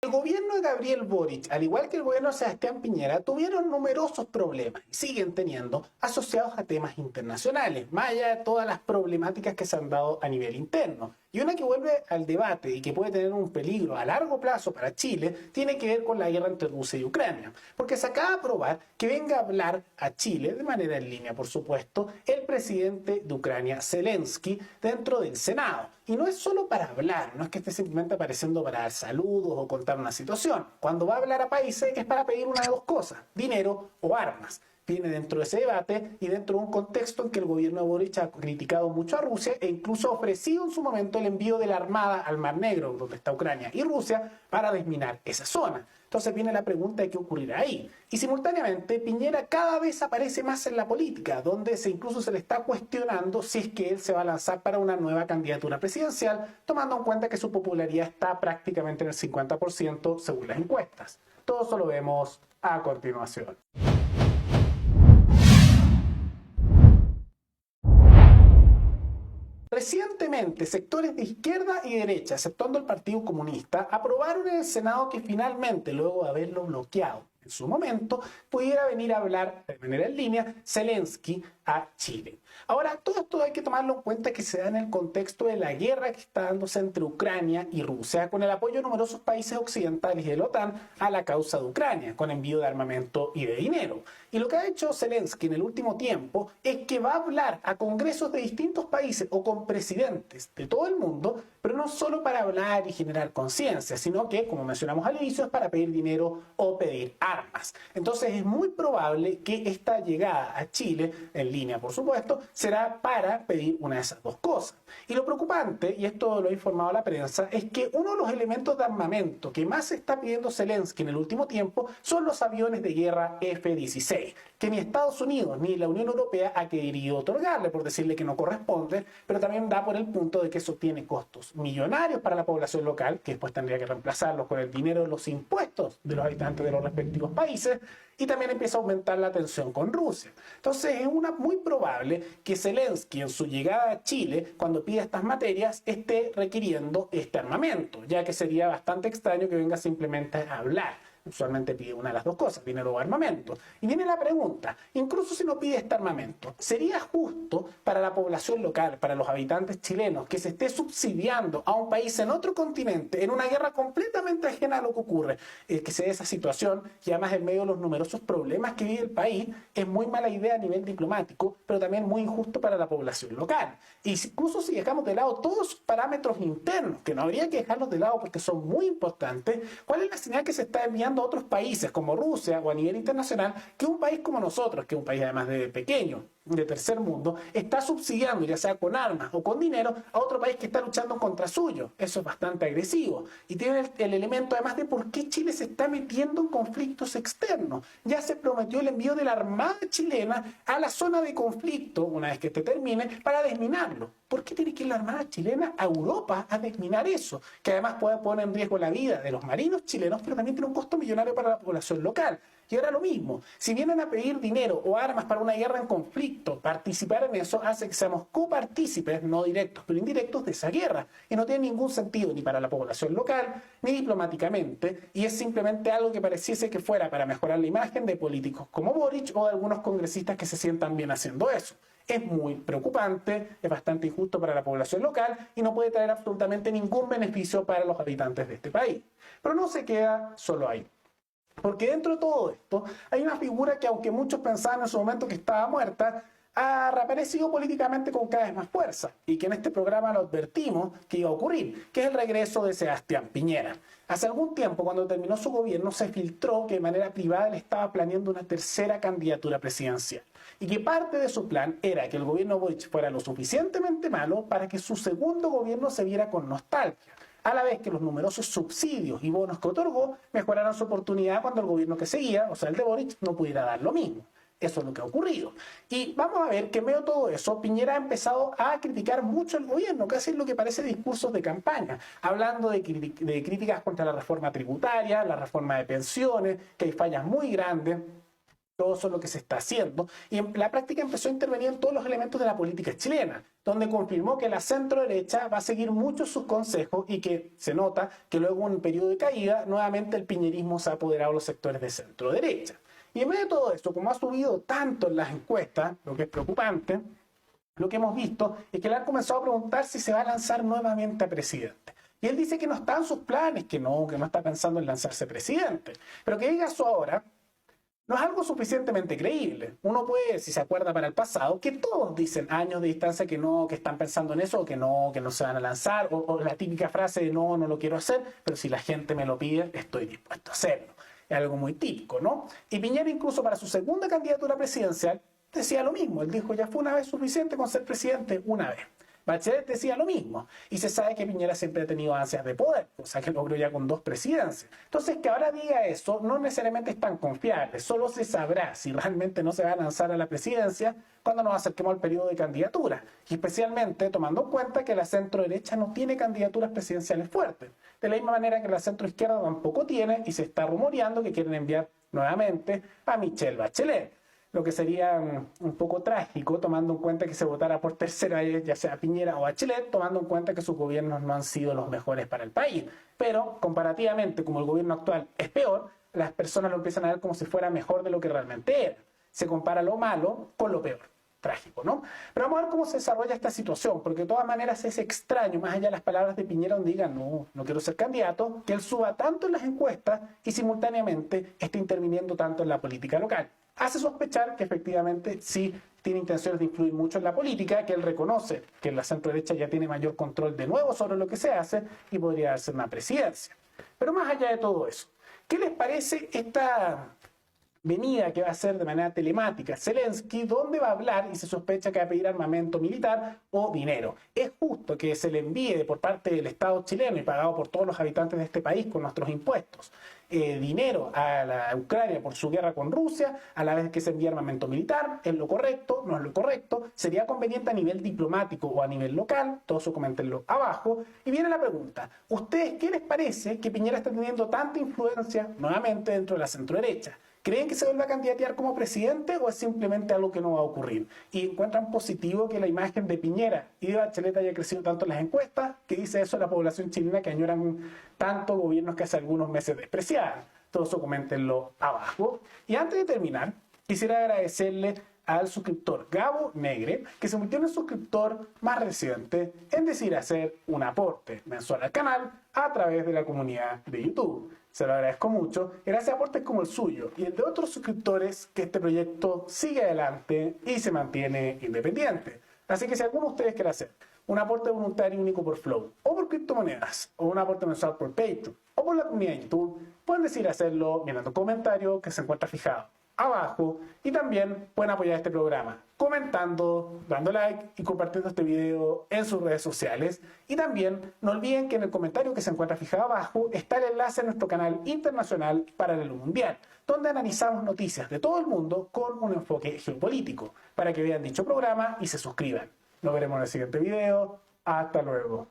El gobierno de Gabriel Boric, al igual que el gobierno de Sebastián Piñera, tuvieron numerosos problemas y siguen teniendo asociados a temas internacionales, más allá de todas las problemáticas que se han dado a nivel interno. Y una que vuelve al debate y que puede tener un peligro a largo plazo para Chile tiene que ver con la guerra entre Rusia y Ucrania. Porque se acaba de aprobar que venga a hablar a Chile, de manera en línea por supuesto, el presidente de Ucrania, Zelensky, dentro del Senado. Y no es solo para hablar, no es que esté simplemente apareciendo para dar saludos o contar una situación. Cuando va a hablar a países es para pedir una de dos cosas, dinero o armas. Viene dentro de ese debate y dentro de un contexto en que el gobierno de Boric ha criticado mucho a Rusia e incluso ha ofrecido en su momento el envío de la Armada al Mar Negro, donde está Ucrania y Rusia, para desminar esa zona. Entonces viene la pregunta de qué ocurrirá ahí. Y simultáneamente Piñera cada vez aparece más en la política, donde incluso se le está cuestionando si es que él se va a lanzar para una nueva candidatura presidencial, tomando en cuenta que su popularidad está prácticamente en el 50% según las encuestas. Todo eso lo vemos a continuación. Recientemente, sectores de izquierda y derecha, exceptuando el Partido Comunista, aprobaron en el Senado que finalmente, luego de haberlo bloqueado en su momento, pudiera venir a hablar de manera en línea Zelensky a Chile. Ahora, todo esto hay que tomarlo en cuenta que se da en el contexto de la guerra que está dándose entre Ucrania y Rusia, con el apoyo de numerosos países occidentales y de la OTAN a la causa de Ucrania, con envío de armamento y de dinero. Y lo que ha hecho Zelensky en el último tiempo es que va a hablar a congresos de distintos países o con presidentes de todo el mundo, pero no solo para hablar y generar conciencia, sino que, como mencionamos al inicio, es para pedir dinero o pedir armas. Entonces es muy probable que esta llegada a Chile, en línea por supuesto, será para pedir una de esas dos cosas. Y lo preocupante, y esto lo ha informado la prensa, es que uno de los elementos de armamento que más se está pidiendo Zelensky en el último tiempo son los aviones de guerra F-16, que ni Estados Unidos ni la Unión Europea ha querido otorgarle por decirle que no corresponde, pero también da por el punto de que eso tiene costos millonarios para la población local, que después tendría que reemplazarlos con el dinero de los impuestos de los habitantes de los respectivos países, y también empieza a aumentar la tensión con Rusia. Entonces es muy probable que Zelensky en su llegada a Chile, cuando pida estas materias, esté requiriendo este armamento, ya que sería bastante extraño que venga simplemente a hablar. Usualmente pide una de las dos cosas, dinero o armamento. Y viene la pregunta, incluso si no pide este armamento, ¿sería justo para la población local, para los habitantes chilenos, que se esté subsidiando a un país en otro continente, en una guerra completamente ajena a lo que ocurre, que se dé esa situación, y además en medio de los numerosos problemas que vive el país, es muy mala idea a nivel diplomático, pero también muy injusto para la población local? Y incluso si dejamos de lado todos los parámetros internos, que no habría que dejarlos de lado porque son muy importantes, ¿cuál es la señal que se está enviando a otros países como Rusia o a nivel internacional que un país como nosotros, que es un país además de pequeño, de tercer mundo, está subsidiando, ya sea con armas o con dinero, a otro país que está luchando contra suyo? Eso es bastante agresivo. Y tiene el elemento además de por qué Chile se está metiendo en conflictos externos. Ya se prometió el envío de la Armada chilena a la zona de conflicto, una vez que este termine, para desminarlo. ¿Por qué tiene que ir la Armada chilena a Europa a desminar eso? Que además puede poner en riesgo la vida de los marinos chilenos, pero también tiene un costo millonario para la población local. Y ahora lo mismo, si vienen a pedir dinero o armas para una guerra en conflicto, participar en eso hace que seamos copartícipes, no directos, pero indirectos de esa guerra. Y no tiene ningún sentido ni para la población local, ni diplomáticamente, y es simplemente algo que pareciese que fuera para mejorar la imagen de políticos como Boric o de algunos congresistas que se sientan bien haciendo eso. Es muy preocupante, es bastante injusto para la población local y no puede traer absolutamente ningún beneficio para los habitantes de este país. Pero no se queda solo ahí. Porque dentro de todo esto hay una figura que, aunque muchos pensaban en su momento que estaba muerta, ha reaparecido políticamente con cada vez más fuerza, y que en este programa lo advertimos que iba a ocurrir, que es el regreso de Sebastián Piñera. Hace algún tiempo, cuando terminó su gobierno, se filtró que de manera privada él estaba planeando una tercera candidatura presidencial, y que parte de su plan era que el gobierno Boric fuera lo suficientemente malo para que su segundo gobierno se viera con nostalgia, a la vez que los numerosos subsidios y bonos que otorgó mejoraran su oportunidad cuando el gobierno que seguía, o sea el de Boric, no pudiera dar lo mismo. Eso es lo que ha ocurrido. Y vamos a ver que en medio de todo eso, Piñera ha empezado a criticar mucho el gobierno, casi es lo que parece discursos de campaña, hablando de críticas contra la reforma tributaria, la reforma de pensiones, que hay fallas muy grandes, todo eso es lo que se está haciendo. Y en la práctica empezó a intervenir en todos los elementos de la política chilena, donde confirmó que la centro-derecha va a seguir muchos sus consejos y que se nota que luego en un periodo de caída, nuevamente el piñerismo se ha apoderado de los sectores de centro-derecha. Y en medio de todo esto, como ha subido tanto en las encuestas, lo que es preocupante, lo que hemos visto es que le han comenzado a preguntar si se va a lanzar nuevamente a presidente. Y él dice que no está en sus planes, que no está pensando en lanzarse presidente. Pero que diga eso ahora no es algo suficientemente creíble. Uno puede, si se acuerda para el pasado, que todos dicen años de distancia que no, que están pensando en eso, que no se van a lanzar, o la típica frase de no lo quiero hacer, pero si la gente me lo pide, estoy dispuesto a hacerlo. Es algo muy típico, ¿no? Y Piñera incluso para su segunda candidatura presidencial decía lo mismo. Él dijo, ya fue una vez suficiente con ser presidente, una vez. Bachelet decía lo mismo. Y se sabe que Piñera siempre ha tenido ansias de poder, cosa que logró ya con 2 presidencias. Entonces, que ahora diga eso no necesariamente es tan confiable. Solo se sabrá si realmente no se va a lanzar a la presidencia cuando nos acerquemos al periodo de candidatura. Y especialmente tomando en cuenta que la centro-derecha no tiene candidaturas presidenciales fuertes. De la misma manera que la centro-izquierda tampoco tiene, y se está rumoreando que quieren enviar nuevamente a Michelle Bachelet. Lo que sería un poco trágico, tomando en cuenta que se votara por tercera vez, ya sea Piñera o Bachelet, tomando en cuenta que sus gobiernos no han sido los mejores para el país. Pero, comparativamente, como el gobierno actual es peor, las personas lo empiezan a ver como si fuera mejor de lo que realmente era. Se compara lo malo con lo peor. Trágico, ¿no? Pero vamos a ver cómo se desarrolla esta situación, porque de todas maneras es extraño, más allá de las palabras de Piñera donde diga no quiero ser candidato, que él suba tanto en las encuestas y simultáneamente esté interviniendo tanto en la política local. Hace sospechar que efectivamente sí tiene intenciones de influir mucho en la política, que él reconoce que la centro-derecha ya tiene mayor control de nuevo sobre lo que se hace y podría darse una presidencia. Pero más allá de todo eso, ¿qué les parece esta venida que va a hacer de manera telemática Zelensky, donde va a hablar y se sospecha que va a pedir armamento militar o dinero? ¿Es justo que se le envíe por parte del Estado chileno y pagado por todos los habitantes de este país con nuestros impuestos dinero a la Ucrania por su guerra con Rusia, a la vez que se envía armamento militar? ¿Es lo correcto? ¿No es lo correcto? ¿Sería conveniente a nivel diplomático o a nivel local? Todo eso coméntenlo abajo. Y viene la pregunta, ¿ustedes qué les parece que Piñera está teniendo tanta influencia nuevamente dentro de la centro-derecha? ¿Creen que se vuelva a candidatear como presidente o es simplemente algo que no va a ocurrir? ¿Y encuentran positivo que la imagen de Piñera y de Bachelet haya crecido tanto en las encuestas? ¿Qué dice eso de la población chilena que añoran tanto gobiernos que hace algunos meses despreciaban? Todo eso coméntenlo abajo. Y antes de terminar, quisiera agradecerle al suscriptor Gabo Negre, que se convirtió en el suscriptor más reciente en decidir hacer un aporte mensual al canal a través de la comunidad de YouTube. Se lo agradezco mucho. Gracias a aportes como el suyo y el de otros suscriptores, que este proyecto sigue adelante y se mantiene independiente. Así que si alguno de ustedes quiere hacer un aporte voluntario único por Flow, o por criptomonedas, o un aporte mensual por Patreon, o por la comunidad de YouTube, pueden decidir hacerlo mirando un comentario que se encuentra fijado abajo, y también pueden apoyar este programa comentando, dando like y compartiendo este video en sus redes sociales. Y también no olviden que en el comentario que se encuentra fijado abajo está el enlace a nuestro canal internacional Paralelo Mundial, donde analizamos noticias de todo el mundo con un enfoque geopolítico, para que vean dicho programa y se suscriban. Nos veremos en el siguiente video. Hasta luego.